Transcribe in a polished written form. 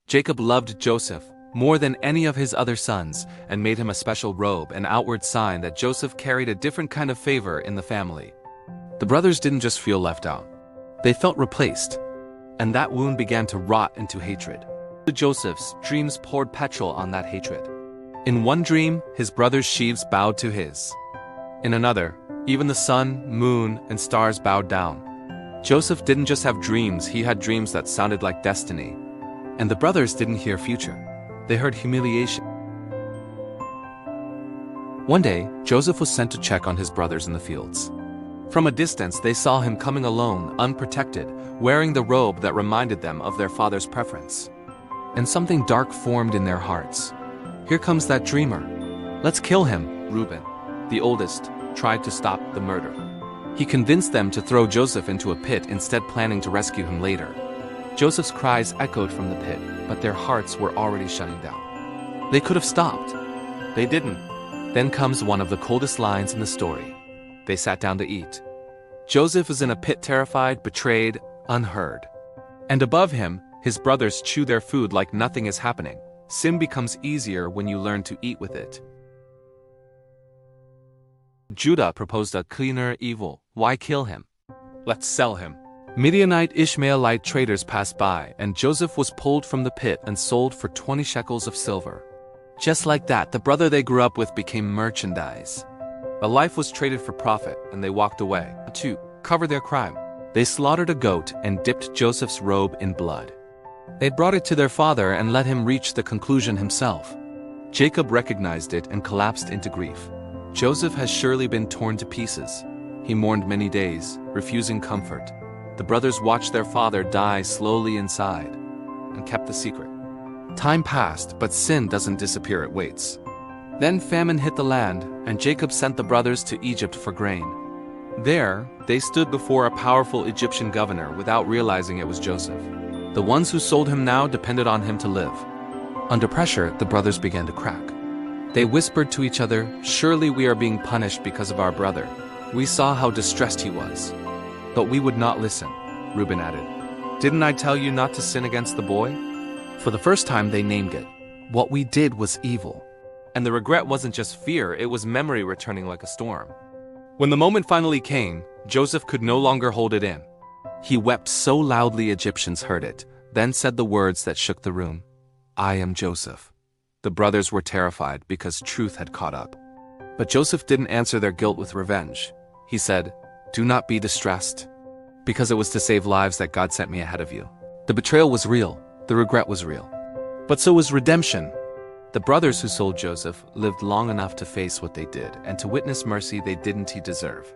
Jacob loved Joseph more than any of his other sons and made him a special robe, an outward sign that Joseph carried a different kind of favor in the family. The brothers didn't just feel left out. They felt replaced, and that wound began to rot into hatred. Joseph's dreams poured petrol on that hatred. In one dream, his brother's sheaves bowed to his. In another, even the sun, moon, and stars bowed down. Joseph didn't just have dreams, he had dreams that sounded like destiny. And the brothers didn't hear future. They heard humiliation. One day, Joseph was sent to check on his brothers in the fields. From a distance, they saw him coming alone, unprotected, wearing the robe that reminded them of their father's preference. And something dark formed in their hearts. Here comes that dreamer. Let's kill him, Reuben, the oldest, tried to stop the murder. He convinced them to throw Joseph into a pit, instead planning to rescue him later. Joseph's cries echoed from the pit, but their hearts were already shutting down. They could have stopped. They didn't. Then comes one of the coldest lines in the story. They sat down to eat. Joseph is in a pit, terrified, betrayed, unheard. And above him, his brothers chew their food like nothing is happening. Sin becomes easier when you learn to eat with it. Judah proposed a cleaner evil. Why kill him? Let's sell him. Midianite Ishmaelite traders passed by, and Joseph was pulled from the pit and sold for 20 shekels of silver. Just like that, the brother they grew up with became merchandise. A life was traded for profit, and they walked away. To cover their crime, they slaughtered a goat and dipped Joseph's robe in blood. They brought it to their father and let him reach the conclusion himself. Jacob recognized it and collapsed into grief. Joseph has surely been torn to pieces. He mourned many days, refusing comfort. The brothers watched their father die slowly inside and kept the secret. Time passed, but sin doesn't disappear, it waits. Then famine hit the land, and Jacob sent the brothers to Egypt for grain. There, they stood before a powerful Egyptian governor without realizing it was Joseph. The ones who sold him now depended on him to live. Under pressure, the brothers began to crack. They whispered to each other, "Surely we are being punished because of our brother. We saw how distressed he was." But we would not listen, Reuben added. "Didn't I tell you not to sin against the boy?" For the first time, they named it. What we did was evil. And the regret wasn't just fear, it was memory returning like a storm. When the moment finally came, Joseph could no longer hold it in. He wept so loudly Egyptians heard it, then said the words that shook the room. "I am Joseph." The brothers were terrified because truth had caught up. But Joseph didn't answer their guilt with revenge. He said, "Do not be distressed, because it was to save lives that God sent me ahead of you." The betrayal was real, the regret was real. But so was redemption. The brothers who sold Joseph lived long enough to face what they did and to witness mercy they didn't deserve.